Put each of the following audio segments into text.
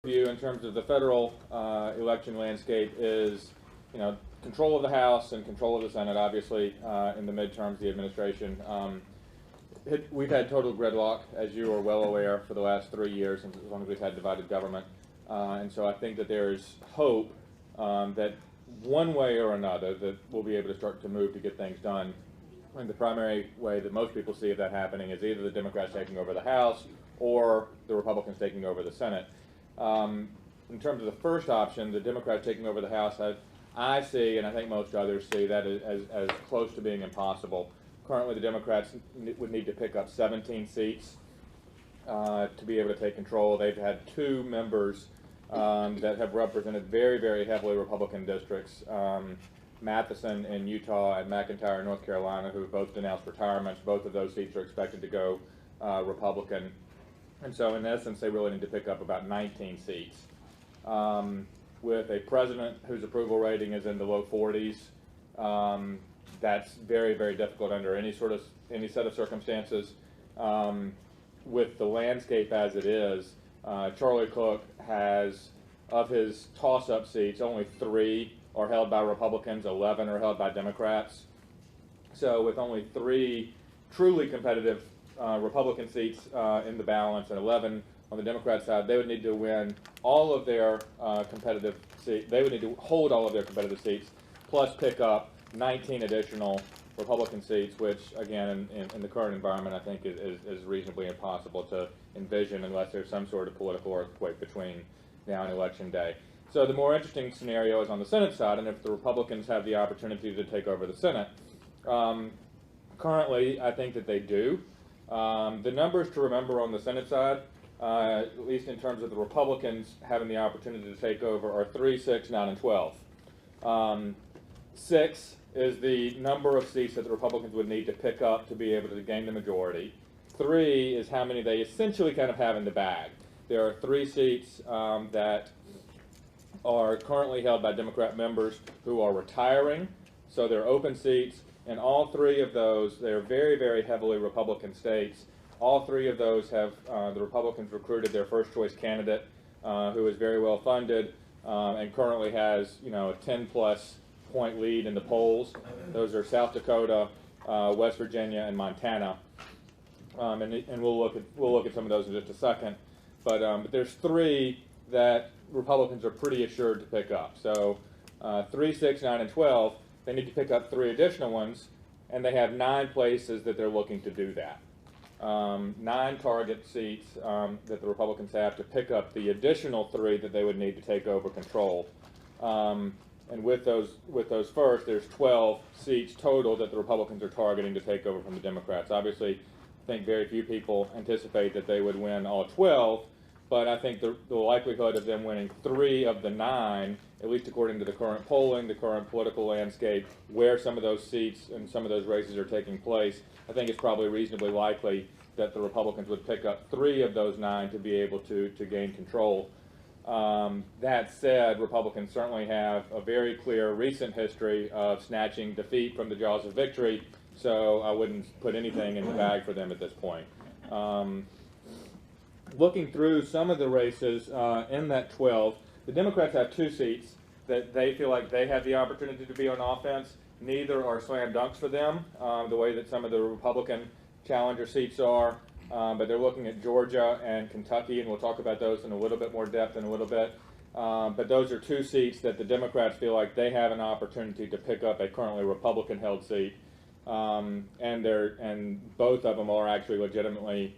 view in terms of the federal election landscape is, control of the House and control of the Senate. Obviously, in the midterms, the administration. We've had total gridlock, as you are well aware, for the last 3 years, as long as we've had divided government. And so I think that there's hope that one way or another that we'll be able to start to move to get things done. And the primary way that most people see of that happening is either the Democrats taking over the House or the Republicans taking over the Senate. In terms of the first option, the Democrats taking over the House, I see, and I think most others see, that as close to being impossible. Currently, the Democrats would need to pick up 17 seats to be able to take control. They've had 2 members that have represented very, very heavily Republican districts, Matheson in Utah and McIntyre in North Carolina, who have both announced retirements. Both of those seats are expected to go Republican. And so, in essence, they really need to pick up about 19 seats. With a president whose approval rating is in the low 40s, that's very, very difficult under any set of circumstances. With the landscape as it is, Charlie Cook has, of his toss-up seats, only 3 are held by Republicans, 11 are held by Democrats. So with only 3 truly competitive Republican seats in the balance and 11 on the Democrat side, they would need to win all of their competitive seats. They would need to hold all of their competitive seats, plus pick up 19 additional Republican seats, which, again, in the current environment, I think is reasonably impossible to envision unless there's some sort of political earthquake between now and Election Day. So the more interesting scenario is on the Senate side, and if the Republicans have the opportunity to take over the Senate. Currently, I think that they do. The numbers to remember on the Senate side, at least in terms of the Republicans having the opportunity to take over, are 3, 6, 9, and 12. 6 is the number of seats that the Republicans would need to pick up to be able to gain the majority. 3 is how many they essentially kind of have in the bag. There are 3 seats that are currently held by Democrat members who are retiring, so they're open seats, and all 3 of those, they're very, very heavily Republican states. All 3 of those have the Republicans recruited their first choice candidate who is very well funded and currently has a 10+ point lead in the polls. Those are South Dakota, West Virginia, and Montana. And we'll look at some of those in just a second. But there's 3 that Republicans are pretty assured to pick up. So 3, 6, 9, and 12, they need to pick up 3 additional ones, and they have 9 places that they're looking to do that. 9 target seats that the Republicans have to pick up the additional 3 that they would need to take over control. And with those first, there's 12 seats total that the Republicans are targeting to take over from the Democrats. Obviously, I think very few people anticipate that they would win all 12, but I think the likelihood of them winning 3 of the 9, at least according to the current polling, the current political landscape, where some of those seats and some of those races are taking place, I think it's probably reasonably likely that the Republicans would pick up 3 of those 9 to be able to gain control. That said, Republicans certainly have a very clear recent history of snatching defeat from the jaws of victory, so I wouldn't put anything in the bag for them at this point. Looking through some of the races in that 12, the Democrats have 2 seats that they feel like they have the opportunity to be on offense. Neither are slam dunks for them, the way that some of the Republican challenger seats are. But they're looking at Georgia and Kentucky, and we'll talk about those in a little bit more depth in a little bit. But those are 2 seats that the Democrats feel like they have an opportunity to pick up a currently Republican-held seat, and both of them are actually legitimately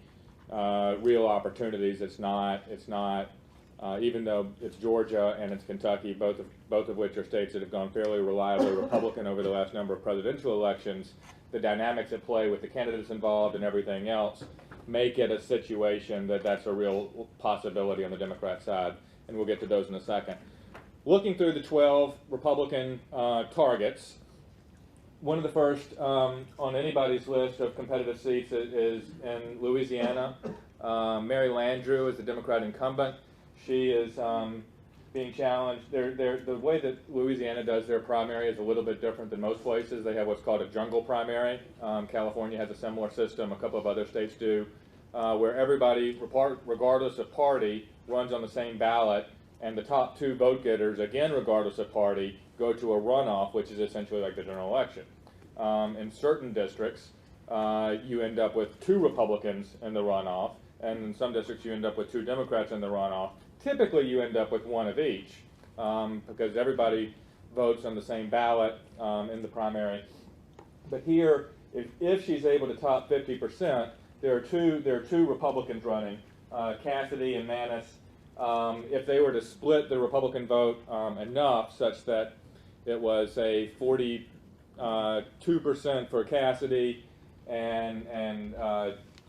real opportunities. It's not even though it's Georgia and it's Kentucky, both of which are states that have gone fairly reliably Republican over the last number of presidential elections. The dynamics at play with the candidates involved and everything else make it a situation that's a real possibility on the Democrat side, and we'll get to those in a second. Looking through the 12 Republican targets, one of the first on anybody's list of competitive seats is in Louisiana. Mary Landrieu is the Democrat incumbent. She is being challenged. The way that Louisiana does their primary is a little bit different than most places. They have what's called a jungle primary. California has a similar system. A couple of other states do, where everybody, regardless of party, runs on the same ballot, and the top 2 vote getters, again regardless of party, go to a runoff, which is essentially like the general election. In certain districts, you end up with 2 Republicans in the runoff, and in some districts you end up with 2 Democrats in the runoff. Typically you end up with 1 of each, because everybody votes on the same ballot in the primary. But here, if she's able to top 50%, there are two Republicans running, Cassidy and Manis. If they were to split the Republican vote enough such that it was a 42% for Cassidy and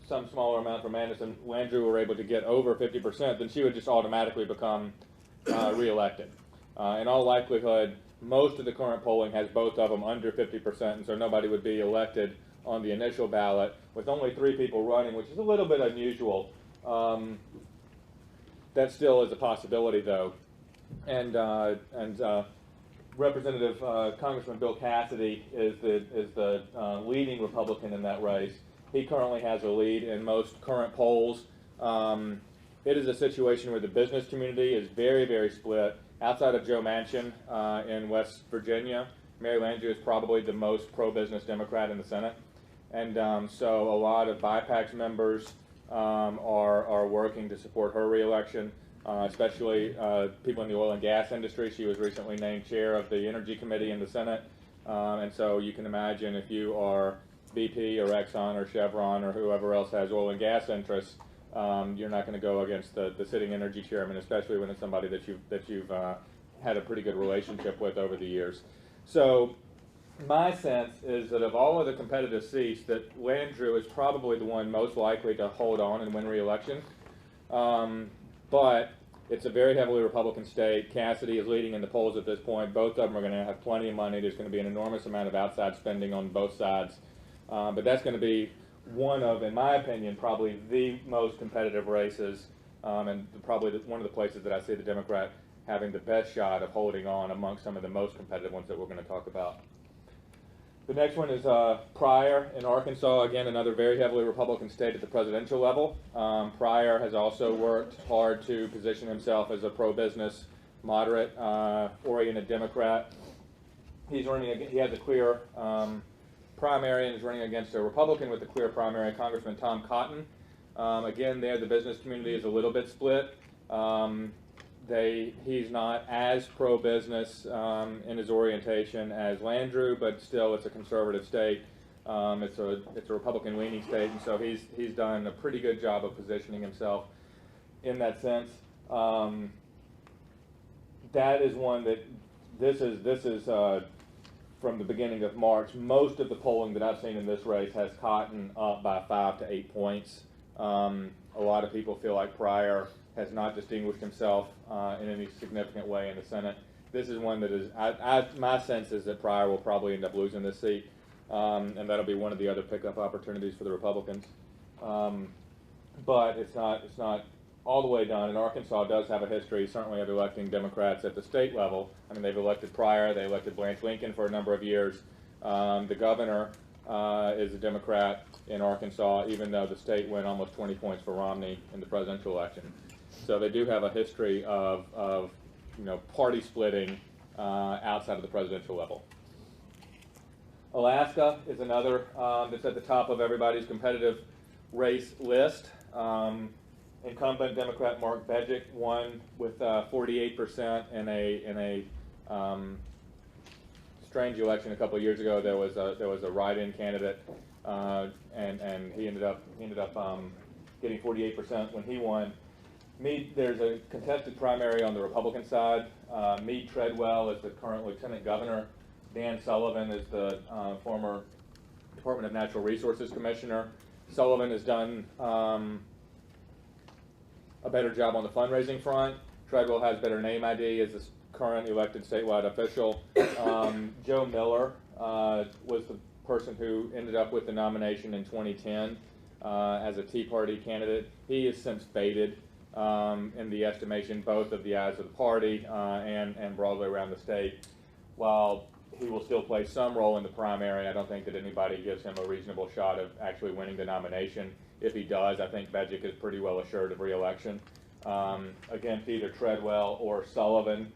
some smaller amount for Manis, and Landrieu were able to get over 50%, then she would just automatically become reelected. In all likelihood, most of the current polling has both of them under 50%, and so nobody would be elected on the initial ballot, with only 3 people running, which is a little bit unusual. That still is a possibility, though. And Representative Congressman Bill Cassidy is the leading Republican in that race. He currently has a lead in most current polls. It is a situation where the business community is very, very split. Outside of Joe Manchin in West Virginia, Mary Landrieu is probably the most pro-business Democrat in the Senate. And so a lot of BIPAC members are working to support her reelection, especially people in the oil and gas industry. She was recently named chair of the Energy Committee in the Senate. And so you can imagine if you are BP or Exxon or Chevron or whoever else has oil and gas interests, you're not going to go against the sitting energy chairman, especially when it's somebody that you've had a pretty good relationship with over the years. So my sense is that of all of the competitive seats, that Landrieu is probably the one most likely to hold on and win re-election. But it's a very heavily Republican state. Cassidy is leading in the polls at this point. Both of them are going to have plenty of money. There's going to be an enormous amount of outside spending on both sides. But that's going to be one of, in my opinion, probably the most competitive races, and probably one of the places that I see the Democrat having the best shot of holding on among some of the most competitive ones that we're going to talk about. The next one is Pryor in Arkansas, again another very heavily Republican state at the presidential level. Pryor has also worked hard to position himself as a pro-business, moderate, oriented Democrat. He has a clear primary and is running against a Republican with a clear primary, Congressman Tom Cotton. Again, there the business community is a little bit split. He's not as pro-business in his orientation as Landrieu, but still it's a conservative state. It's a Republican-leaning state, and so he's done a pretty good job of positioning himself in that sense. That is one that this is from the beginning of March. Most of the polling that I've seen in this race has Cotton up by 5 to 8 points. A lot of people feel like Pryor has not distinguished himself in any significant way in the Senate. This is one that is, my sense is that Pryor will probably end up losing this seat, and that'll be one of the other pickup opportunities for the Republicans. But it's not all the way done, and Arkansas does have a history, certainly, of electing Democrats at the state level. I mean, they've elected Pryor, they elected Blanche Lincoln for a number of years. The governor is a Democrat in Arkansas, even though the state went almost 20 points for Romney in the presidential election. So they do have a history of party splitting outside of the presidential level. Alaska is another that's at the top of everybody's competitive race list. Incumbent Democrat Mark Bejic won with 48% in a strange election a couple of years ago. There was a write-in candidate, and he ended up getting 48% when he won. There's a contested primary on the Republican side. Meade Treadwell is the current lieutenant governor. Dan Sullivan is the former Department of Natural Resources commissioner. Sullivan has done a better job on the fundraising front. Treadwell has better name ID as the current elected statewide official. Joe Miller was the person who ended up with the nomination in 2010 as a Tea Party candidate. He has since faded in the estimation both of the eyes of the party and broadly around the state. While he will still play some role in the primary, I don't think that anybody gives him a reasonable shot of actually winning the nomination. If he does, I think Bejic is pretty well assured of re-election. against either Treadwell or Sullivan.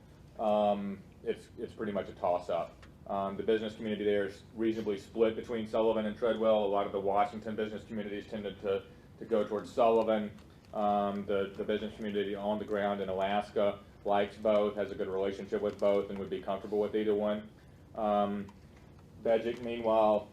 It's pretty much a toss-up. The business community there is reasonably split between Sullivan and Treadwell. A lot of the Washington business communities tended to go towards Sullivan. The business community on the ground in Alaska likes both, has a good relationship with both, and would be comfortable with either one. BIPAC, meanwhile,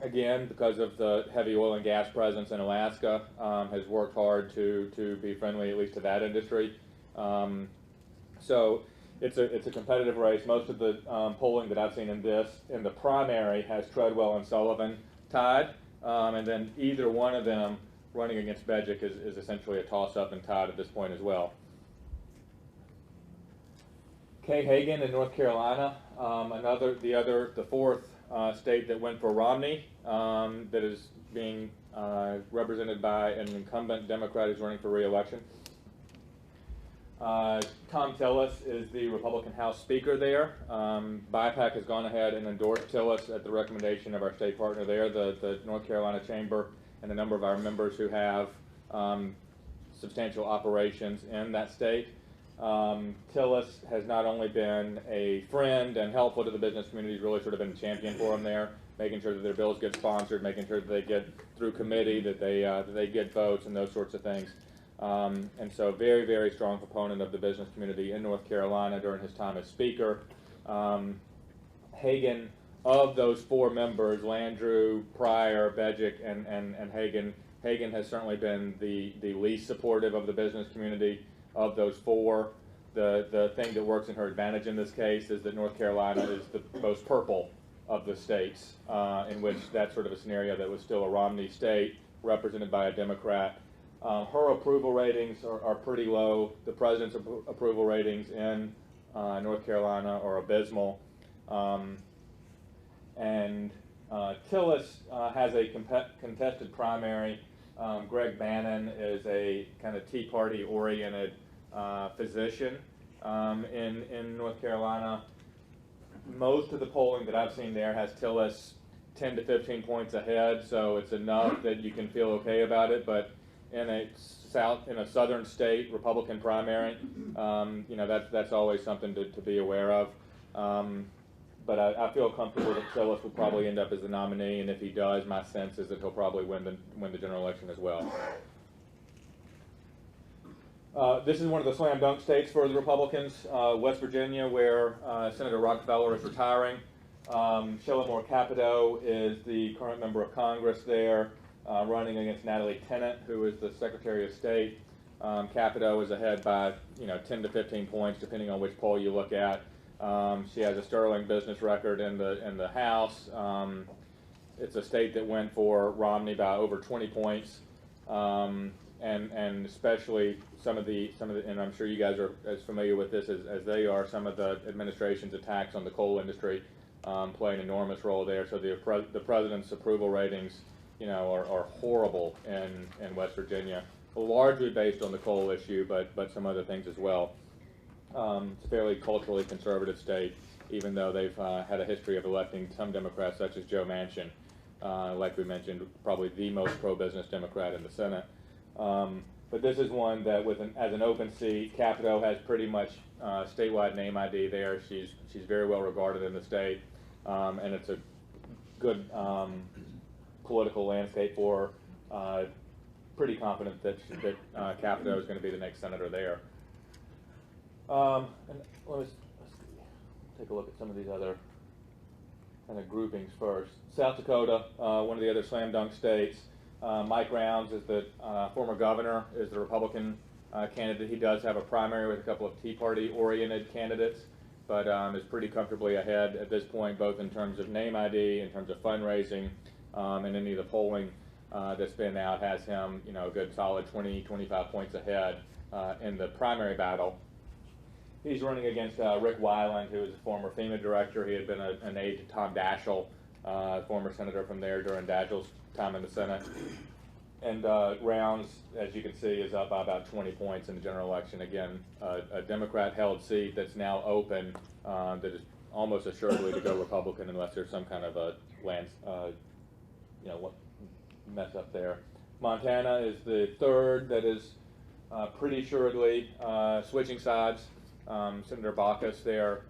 again, because of the heavy oil and gas presence in Alaska, has worked hard to be friendly at least to that industry. So it's a competitive race. Most of the polling that I've seen in the primary has Treadwell and Sullivan tied, and then either one of them running against BIPAC is essentially a toss-up and tied at this point as well. Kay Hagan in North Carolina, the fourth state that went for Romney, that is being represented by an incumbent Democrat who's running for re-election. Tom Tillis is the Republican House Speaker there. BIPAC has gone ahead and endorsed Tillis at the recommendation of our state partner there, the North Carolina Chamber, and a number of our members who have substantial operations in that state. Tillis has not only been a friend and helpful to the business community, he's really sort of been a champion for them there, making sure that their bills get sponsored, making sure that they get through committee, that they get votes and those sorts of things. And so very, very strong proponent of the business community in North Carolina during his time as Speaker. Hagan, of those four members, Landrieu, Pryor, BIPAC, and Hagan has certainly been the least supportive of the business community of those four. The thing that works in her advantage in this case is that North Carolina is the most purple of the states, in which that's sort of a scenario that was still a Romney state represented by a Democrat. Her approval ratings are pretty low. The president's approval ratings in North Carolina are abysmal. And Tillis has a contested primary. Greg Bannon is a kind of Tea Party oriented physician in North Carolina. Most of the polling that I've seen there has Tillis 10 to 15 points ahead, so it's enough that you can feel okay about it. But in a southern state Republican primary, that's always something to be aware of. But I feel comfortable that Tillis will probably end up as the nominee, and if he does, my sense is that he'll probably win the general election as well. This is one of the slam dunk states for the Republicans, West Virginia, where Senator Rockefeller is retiring. Shellamore Capito is the current member of Congress there, running against Natalie Tennant, who is the Secretary of State. Capito is ahead by 10 to 15 points, depending on which poll you look at. She has a sterling business record in the House. It's a state that went for Romney by over 20 points, and especially some of the, and I'm sure you guys are as familiar with this as they are. Some of the administration's attacks on the coal industry play an enormous role there. So the president's approval ratings, are horrible in West Virginia, largely based on the coal issue, but some other things as well. It's a fairly culturally conservative state, even though they've had a history of electing some Democrats, such as Joe Manchin, like we mentioned, probably the most pro-business Democrat in the Senate. But this is one that, as an open seat, Capito has pretty much statewide name ID there. She's very well regarded in the state, and it's a good political landscape for her. Pretty confident that Capito is going to be the next senator there. And let's take a look at some of these other kind of groupings first. South Dakota, one of the other slam dunk states. Mike Rounds is the former governor, is the Republican candidate. He does have a primary with a couple of Tea Party oriented candidates, but is pretty comfortably ahead at this point, both in terms of name ID, in terms of fundraising, and any of the polling that's been out has him, a good solid 20, 25 points ahead in the primary battle. He's running against Rick Weiland, who is a former FEMA director. He had been an aide to Tom Daschle, former senator from there during Daschle's time in the Senate. And Rounds, as you can see, is up by about 20 points in the general election. Again, a Democrat-held seat that's now open, that is almost assuredly to go Republican unless there's some kind of a mess up there. Montana is the third that is pretty assuredly switching sides. Senator Baucus there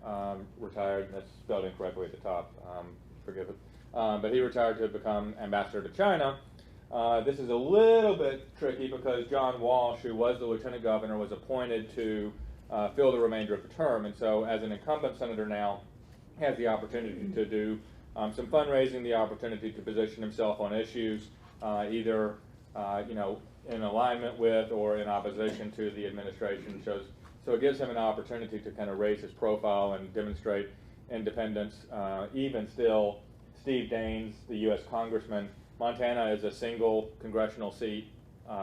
retired. That's spelled incorrectly at the top. Forgive it. But he retired to become ambassador to China. This is a little bit tricky because John Walsh, who was the lieutenant governor, was appointed to fill the remainder of the term, and so as an incumbent senator now, has the opportunity to do some fundraising, the opportunity to position himself on issues, either in alignment with or in opposition to the administration. So it gives him an opportunity to kind of raise his profile and demonstrate independence. Even still, Steve Daines, the U.S. congressman, Montana is a single congressional seat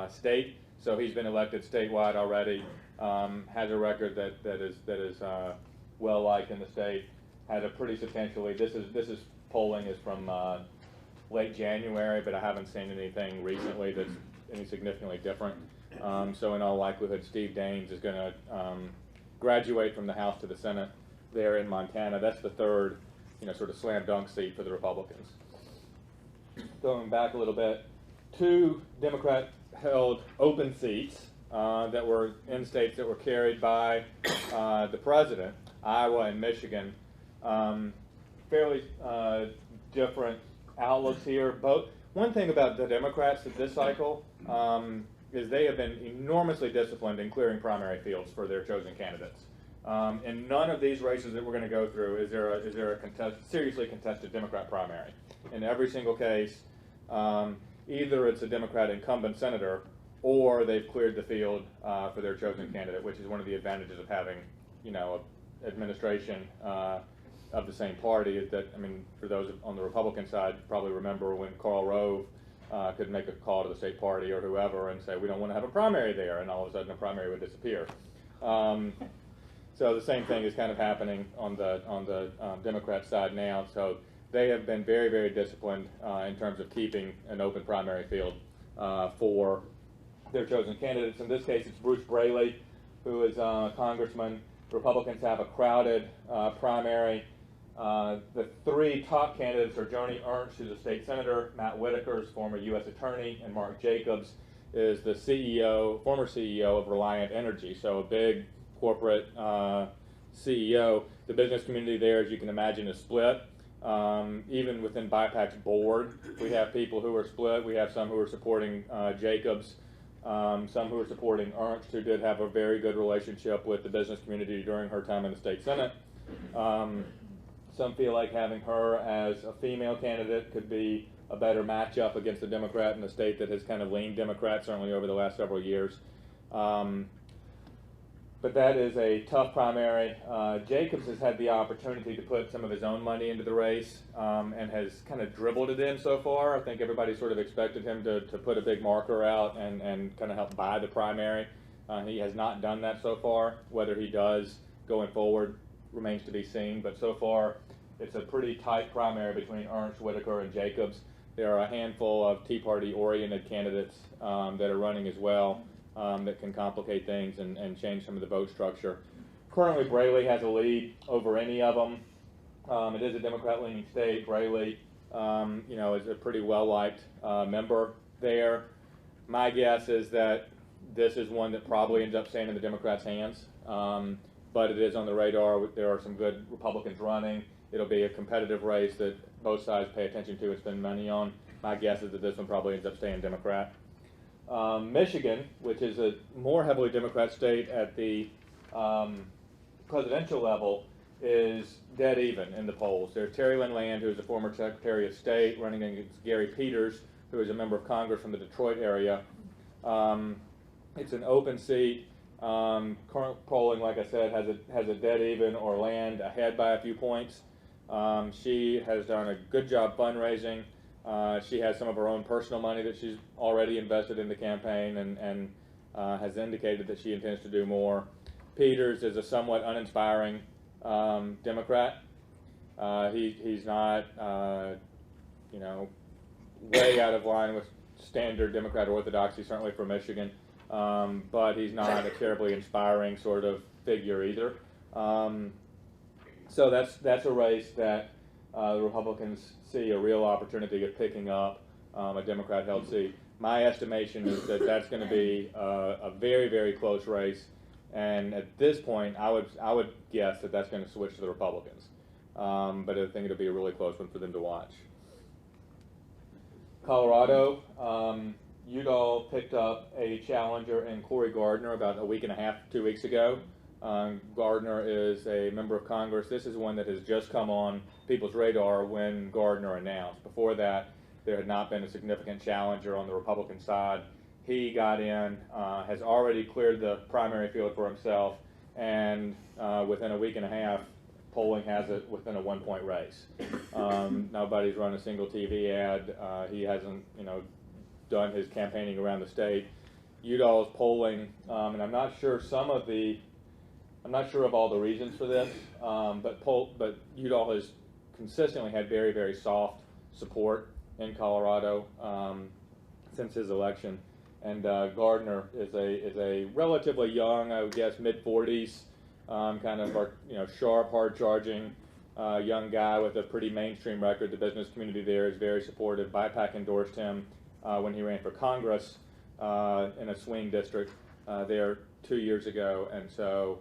state, so he's been elected statewide already. Has a record that is well liked in the state. Had a pretty substantially. This is polling is from late January, but I haven't seen anything recently that's any significantly different. So in all likelihood, Steve Daines is going to graduate from the House to the Senate there in Montana. That's the third, sort of slam dunk seat for the Republicans. Going back a little bit, 2 Democrat-held open seats that were in states that were carried by the president, Iowa and Michigan. Fairly different outlooks here. One thing about the Democrats at this cycle is they have been enormously disciplined in clearing primary fields for their chosen candidates. In none of these races that we're going to go through is there a seriously contested Democrat primary. In every single case, either it's a Democrat incumbent senator or they've cleared the field for their chosen candidate, which is one of the advantages of having, an administration of the same party. Is that, for those on the Republican side, probably remember when Karl Rove could make a call to the state party or whoever and say, we don't want to have a primary there, and all of a sudden a primary would disappear. So the same thing is kind of happening on the Democrat side now. So they have been very, very disciplined in terms of keeping an open primary field for their chosen candidates. In this case, it's Bruce Braley, who is a congressman. Republicans have a crowded primary. The 3 top candidates are Joni Ernst, who's a state senator, Matt Whitaker's former U.S. attorney, and Mark Jacobs is the former CEO of Reliant Energy, so a big corporate CEO. The business community there, as you can imagine, is split. Even within BIPAC's board, we have people who are split. We have some who are supporting Jacobs, some who are supporting Ernst, who did have a very good relationship with the business community during her time in the state Senate. Some feel like having her as a female candidate could be a better matchup against a Democrat in a state that has kind of leaned Democrat, certainly over the last several years. But that is a tough primary. Jacobs has had the opportunity to put some of his own money into the race and has kind of dribbled it in so far. I think everybody sort of expected him to put a big marker out and kind of help buy the primary. He has not done that so far. Whether he does going forward remains to be seen, but so far it's a pretty tight primary between Ernst, Whitaker, and Jacobs. There are a handful of Tea Party-oriented candidates that are running as well that can complicate things and change some of the vote structure. Currently, Braley has a lead over any of them. It is a Democrat-leaning state. Braley, is a pretty well-liked member there. My guess is that this is one that probably ends up staying in the Democrats' hands, but it is on the radar. There are some good Republicans running. It'll be a competitive race that both sides pay attention to and spend money on. My guess is that this one probably ends up staying Democrat. Michigan, which is a more heavily Democrat state at the presidential level, is dead even in the polls. There's Terry Lynn Land, who is a former Secretary of State, running against Gary Peters, who is a member of Congress from the Detroit area. It's an open seat. Current polling, like I said, has a dead even or Land ahead by a few points. She has done a good job fundraising. She has some of her own personal money that she's already invested in the campaign and has indicated that she intends to do more. Peters is a somewhat uninspiring Democrat. He's not, way out of line with standard Democrat orthodoxy, certainly for Michigan, but he's not a terribly inspiring sort of figure either. So that's a race that the Republicans see a real opportunity of picking up a Democrat-held seat. my estimation is that that's going to be a very, very close race, and at this point, I would guess that that's going to switch to the Republicans. But I think it'll be a really close one for them to watch. Colorado, Udall picked up a challenger in Cory Gardner about a week and a half, 2 weeks ago. Gardner is a member of Congress. This is one that has just come on people's radar when Gardner announced. Before that, there had not been a significant challenger on the Republican side. He got in, has already cleared the primary field for himself, and within a week and a half, polling has it within a 1-point race. Nobody's run a single TV ad. He hasn't, done his campaigning around the state. Udall's polling, and I'm not sure of all the reasons for this, but Udall has consistently had very, very soft support in Colorado since his election, and Gardner is a relatively young, I would guess, mid-40s, kind of sharp, hard-charging young guy with a pretty mainstream record. The business community there is very supportive. BIPAC endorsed him when he ran for Congress in a swing district there 2 years ago, and so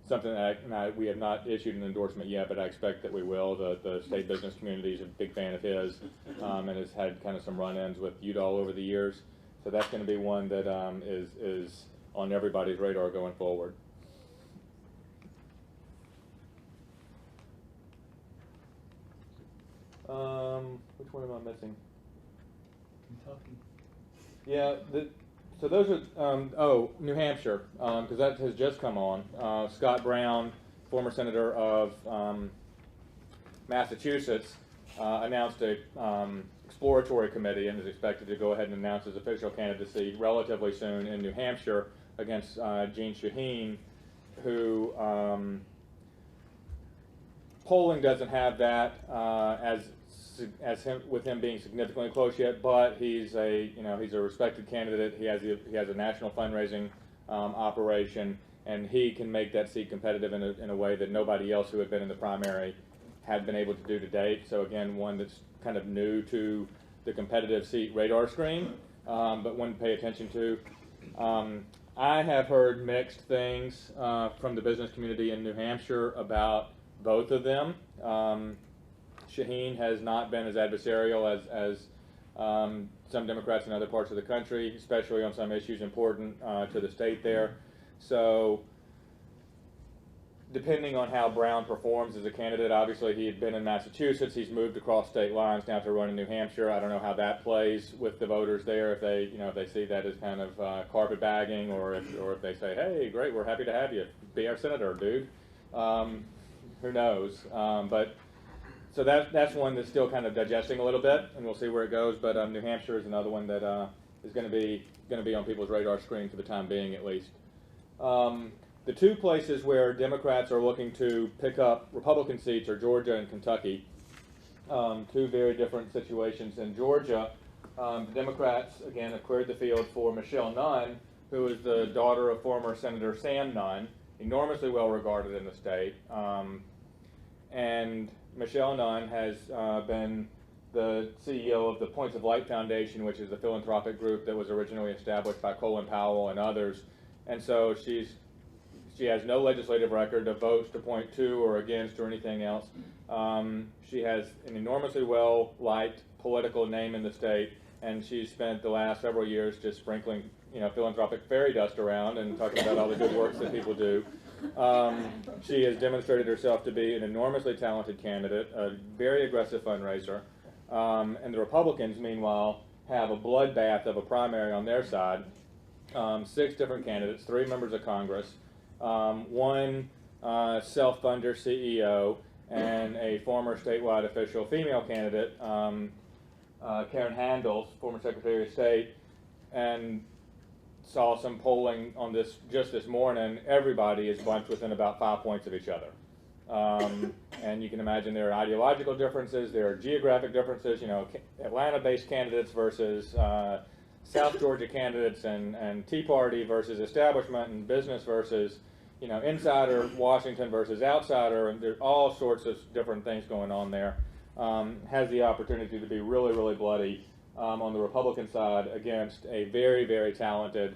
something that we have not issued an endorsement yet, but I expect that we will. The state business community is a big fan of his, and has had kind of some run-ins with Udall over the years. So that's going to be one that is on everybody's radar going forward. Which one am I missing? Kentucky. Yeah, so those are, New Hampshire, because that has just come on. Scott Brown, former senator of Massachusetts, announced a exploratory committee and is expected to go ahead and announce his official candidacy relatively soon in New Hampshire against Jean Shaheen, who polling doesn't have that as him, with him being significantly close yet, but he's a respected candidate. He has a national fundraising operation, and he can make that seat competitive in a way that nobody else who had been in the primary had been able to do to date. So again, one that's kind of new to the competitive seat radar screen, but one to pay attention to. I have heard mixed things from the business community in New Hampshire about both of them. Shaheen has not been as adversarial as some Democrats in other parts of the country, especially on some issues important to the state there. So depending on how Brown performs as a candidate, obviously he had been in Massachusetts, he's moved across state lines now to run in New Hampshire. I don't know how that plays with the voters there, if they see that as kind of carpetbagging, or if they say, hey, great, we're happy to have you, be our senator, dude. Who knows? So that's one that's still kind of digesting a little bit, and we'll see where it goes. But New Hampshire is another one that is going to be on people's radar screen for the time being, at least. The two places where Democrats are looking to pick up Republican seats are Georgia and Kentucky. Two very different situations. In Georgia, the Democrats again have cleared the field for Michelle Nunn, who is the daughter of former Senator Sam Nunn, enormously well regarded in the state, and Michelle Nunn has been the CEO of the Points of Light Foundation, which is a philanthropic group that was originally established by Colin Powell and others. And so she has no legislative record of votes to point to or against or anything else. She has an enormously well-liked political name in the state, and she's spent the last several years just sprinkling philanthropic fairy dust around and talking about all the good works that people do. She has demonstrated herself to be an enormously talented candidate, a very aggressive fundraiser, and the Republicans, meanwhile, have a bloodbath of a primary on their side. 6 different candidates, 3 members of Congress, 1 self-funder CEO, and a former statewide official female candidate, Karen Handel, former Secretary of State, and saw some polling on this just this morning. Everybody is bunched within about 5 points of each other. And you can imagine there are ideological differences, there are geographic differences, Atlanta-based candidates versus South Georgia candidates, and Tea Party versus establishment, and business versus, insider Washington versus outsider, and there's all sorts of different things going on there. Has the opportunity to be really, really bloody. on the Republican side against a very, very talented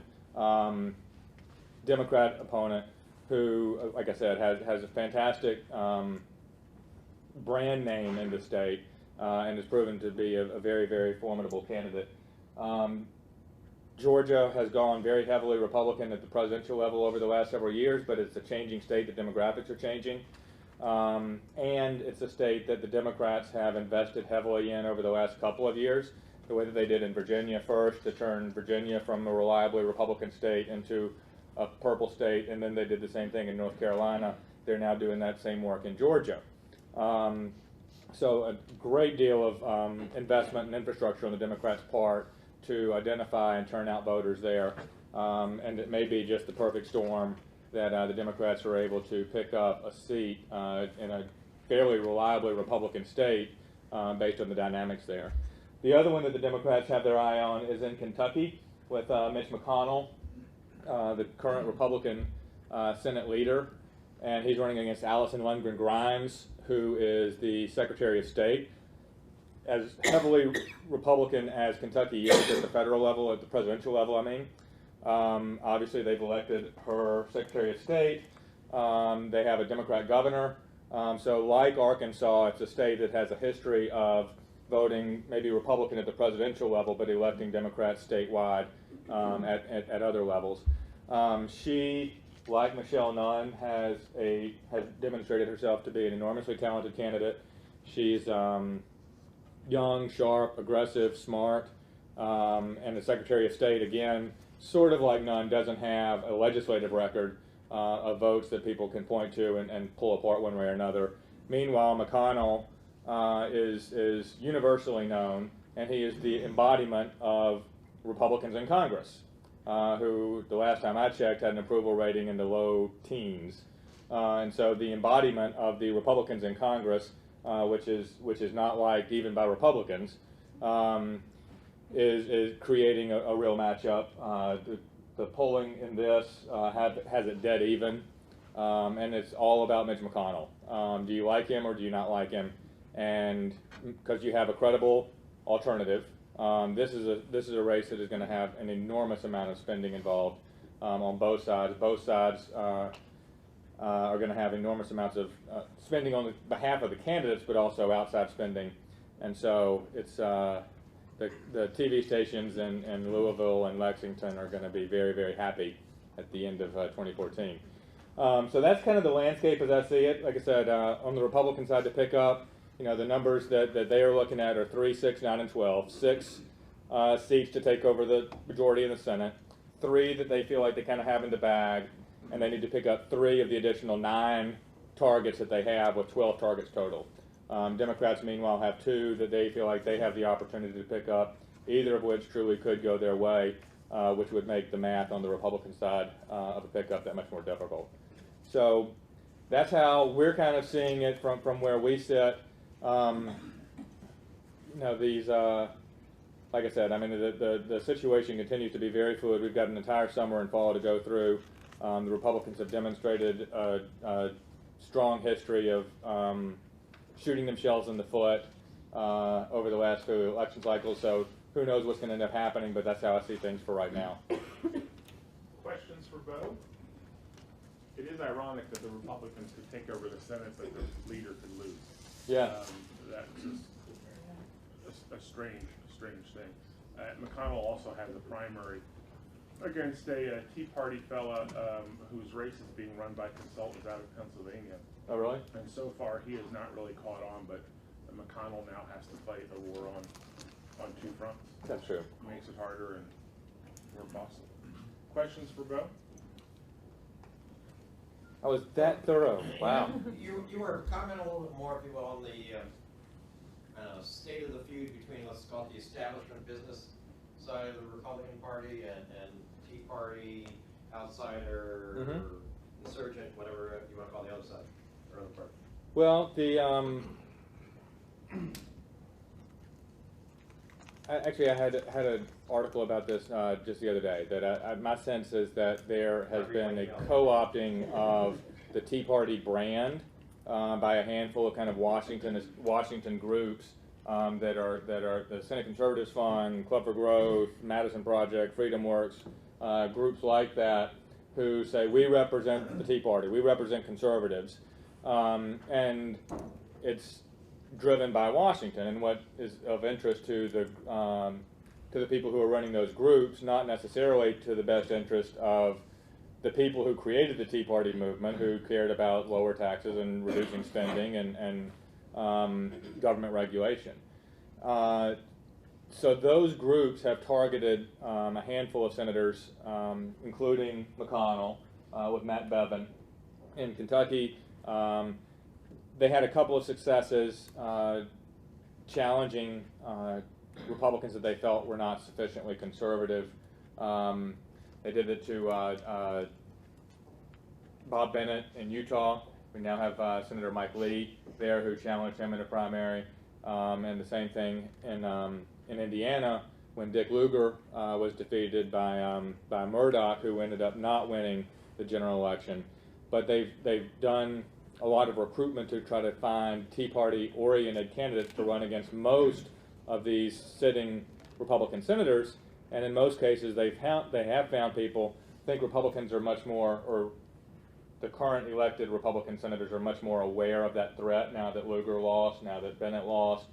Democrat opponent who, like I said, has a fantastic brand name in the state and has proven to be a very, very formidable candidate. Georgia has gone very heavily Republican at the presidential level over the last several years, but it's a changing state. The demographics are changing. And it's a state that the Democrats have invested heavily in over the last couple of years, the way that they did in Virginia first to turn Virginia from a reliably Republican state into a purple state, and then they did the same thing in North Carolina. They're now doing that same work in Georgia. So a great deal of investment and infrastructure on the Democrats' part to identify and turn out voters there. And it may be just the perfect storm that the Democrats are able to pick up a seat in a fairly reliably Republican state based on the dynamics there. The other one that the Democrats have their eye on is in Kentucky with Mitch McConnell, the current Republican Senate leader, and he's running against Allison Lundgren Grimes, who is the Secretary of State. As heavily Republican as Kentucky is at the federal level, at the presidential level, I mean, obviously they've elected her Secretary of State. They have a Democrat governor. So like Arkansas, it's a state that has a history of voting maybe Republican at the presidential level, but electing Democrats statewide at other levels. She, like Michelle Nunn, has demonstrated herself to be an enormously talented candidate. She's young, sharp, aggressive, smart, and the Secretary of State, again, sort of like Nunn, doesn't have a legislative record of votes that people can point to and pull apart one way or another. Meanwhile, McConnell is universally known, and he is the embodiment of Republicans in Congress, who, the last time I checked, had an approval rating in the low teens. And so the embodiment of the Republicans in Congress, which is not liked even by Republicans, is creating a real matchup. The polling in this has it dead even, and it's all about Mitch McConnell. Do you like him or do you not like him? And because you have a credible alternative, this is a race that is going to have an enormous amount of spending involved on both sides. Both sides are going to have enormous amounts of spending on behalf of the candidates, but also outside spending. And so it's the TV stations in Louisville and Lexington are going to be very, very happy at the end of 2014. So that's kind of the landscape as I see it. Like I said, on the Republican side to pick up, the numbers that they are looking at are 3, 6, 9, and 12. 6 seats to take over the majority in the Senate. 3 that they feel like they kind of have in the bag, and they need to pick up 3 of the additional 9 targets that they have, with 12 targets total. Democrats, meanwhile, have 2 that they feel like they have the opportunity to pick up, either of which truly could go their way, which would make the math on the Republican side of a pickup that much more difficult. So that's how we're kind of seeing it from where we sit. These, like I said, I mean, the situation continues to be very fluid. We've got an entire summer and fall to go through. The Republicans have demonstrated a strong history of shooting themselves in the foot over the last 2 election cycles. So who knows what's going to end up happening, but that's how I see things for right now. Questions for Bo? It is ironic that the Republicans could take over the Senate, but the leader could lose. Yeah. That's just a strange thing. McConnell also had the primary against a Tea Party fella whose race is being run by consultants out of Pennsylvania. Oh, really? And so far, he has not really caught on, but McConnell now has to fight a war on 2 fronts. That's true. Makes it harder and more possible. Questions for Bo? I was that thorough. Wow. You were commenting a little bit more, if you will, on the state of the feud between, let's call it the establishment business side of the Republican Party and Tea Party, outsider, insurgent, whatever you want to call the other side or other party. Well, I had an article about this just the other day. That my sense is that there has been a co-opting of the Tea Party brand by a handful of kind of Washington groups that are the Senate Conservatives Fund, Club for Growth, Madison Project, Freedom Works, groups like that, who say we represent the Tea Party, we represent conservatives, and it's driven by Washington. And what is of interest to the people who are running those groups, not necessarily to the best interest of the people who created the Tea Party movement, who cared about lower taxes and reducing spending and government regulation. So those groups have targeted a handful of senators, including McConnell, with Matt Bevin in Kentucky. They had a couple of successes challenging Republicans that they felt were not sufficiently conservative. They did it to Bob Bennett in Utah. We now have Senator Mike Lee there, who challenged him in a primary, and the same thing in Indiana when Dick Lugar was defeated by Murdoch, who ended up not winning the general election. But they've done a lot of recruitment to try to find Tea Party-oriented candidates to run against most of these sitting Republican senators, and in most cases they have found people. I think Republicans are much more, or the current elected Republican senators are much more aware of that threat now that Lugar lost, now that Bennett lost,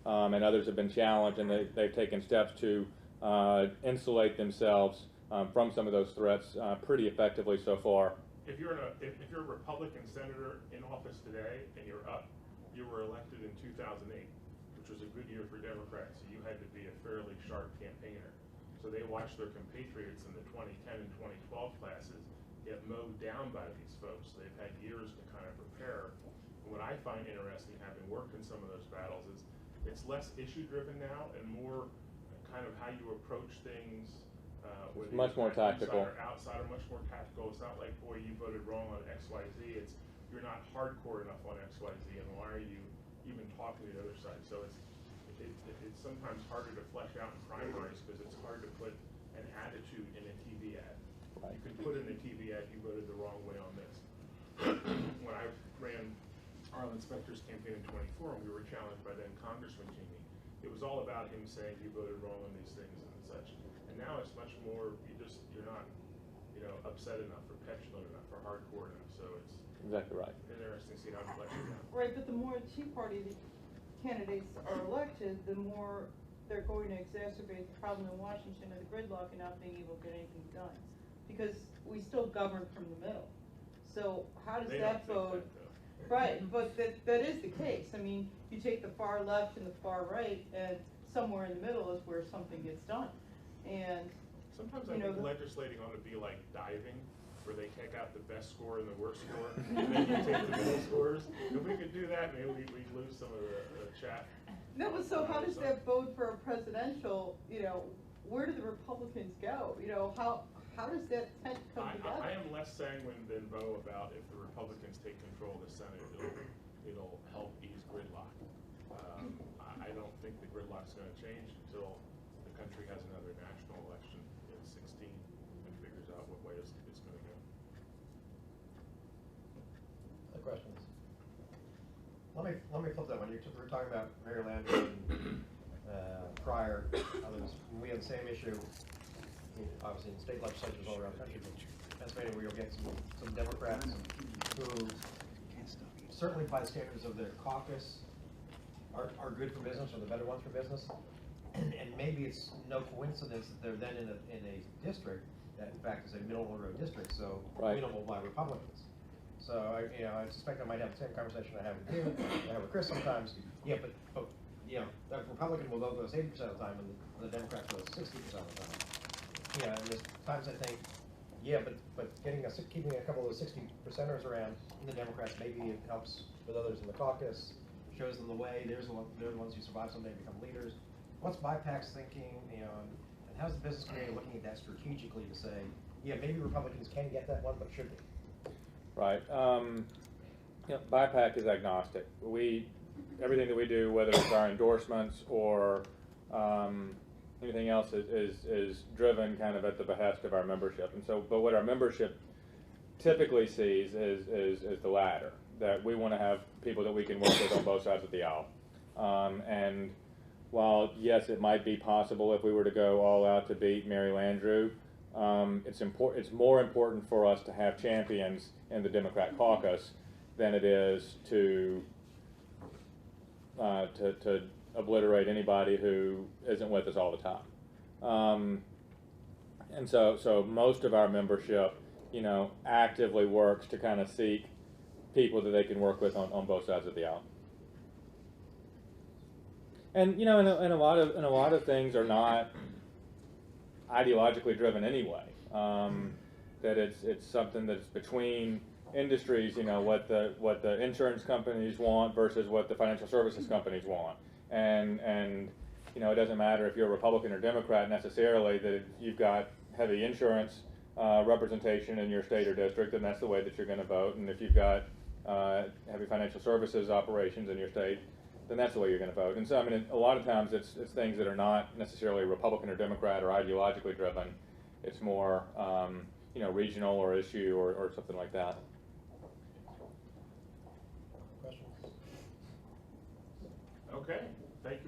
and others have been challenged, and they've taken steps to insulate themselves from some of those threats pretty effectively so far. If you're a Republican senator in office today and you were elected in 2008, which was a good year for Democrats, so you had to be a fairly sharp campaigner. So they watched their compatriots in the 2010 and 2012 classes get mowed down by these folks. They've had years to kind of prepare. And what I find interesting, having worked in some of those battles, is it's less issue-driven now and more kind of how you approach things. Much more tactical. Outsider, much more tactical. It's not like, boy, you voted wrong on X, Y, Z. It's you're not hardcore enough on X, Y, Z, and why are you even talking to the other side? So it's sometimes harder to flesh out in primaries because it's hard to put an attitude in a TV ad. Right. You can put in a TV ad, you voted the wrong way on this. When I ran Arlen Specter's campaign in 24, and we were challenged by then Congressman Cheney, it was all about him saying you voted wrong on these things and such. And now it's much more, you're not, upset enough or petulant enough or hardcore enough. So it's exactly right. Interesting to see how it plays out. Right, but the more Tea Party candidates are elected, the more they're going to exacerbate the problem in Washington of the gridlock and not being able to get anything done. Because we still govern from the middle. So how does that bode? Right, but that is the case. I mean, you take the far left and the far right, and somewhere in the middle is where something gets done. And sometimes I think legislating ought to be like diving, where they take out the best score and the worst score, and then you take the middle scores. If we could do that, maybe we'd lose some of the chat. No, but so how does that bode for a presidential, where do the Republicans go? How does that tent come together? I am less sanguine than Bo about if the Republicans take control of the Senate, it'll help ease gridlock. I don't think the gridlock's going to change until the country has another national election in 2016 and figures out what way it's going to go. Other questions? Let me flip that one. We were talking about Maryland and prior others. We had the same issue, obviously in state legislatures all around the country. Pennsylvania, where you'll get some Democrats who, certainly by the standards of their caucus, are good for business, or the better ones for business. And maybe it's no coincidence that they're then in a district that in fact is a middle of the road district, so winnable by Republicans. So I suspect I might have the same conversation I have with you, I have with Chris sometimes. Yeah, but the Republican will vote for us 80% of the time, and the Democrat votes 60% of the time. Yeah, and there's times I think, but keeping a couple of those 60%ers around in the Democrats, maybe it helps with others in the caucus, shows them the way. They're the ones who survive someday and become leaders. What's BIPAC's thinking, and how's the business community looking at that strategically to say, maybe Republicans can get that one, but should they? Right. BIPAC is agnostic. Everything that we do, whether it's our endorsements or anything else, is driven kind of at the behest of our membership. And so, but what our membership typically sees is the latter, that we want to have people that we can work with on both sides of the aisle. And while yes, it might be possible if we were to go all out to beat Mary Landrieu, it's more important for us to have champions in the Democrat caucus than it is to obliterate anybody who isn't with us all the time. And so most of our membership, actively works to kind of seek people that they can work with on both sides of the aisle. And and a lot of things are not ideologically driven anyway. That it's something that's between industries. What the insurance companies want versus what the financial services companies want. And it doesn't matter if you're a Republican or Democrat necessarily, that if you've got heavy insurance representation in your state or district, then that's the way that you're going to vote. And if you've got heavy financial services operations in your state, then that's the way you're going to vote. And so, a lot of times it's things that are not necessarily Republican or Democrat or ideologically driven. It's more, regional or issue or something like that. Questions? Okay.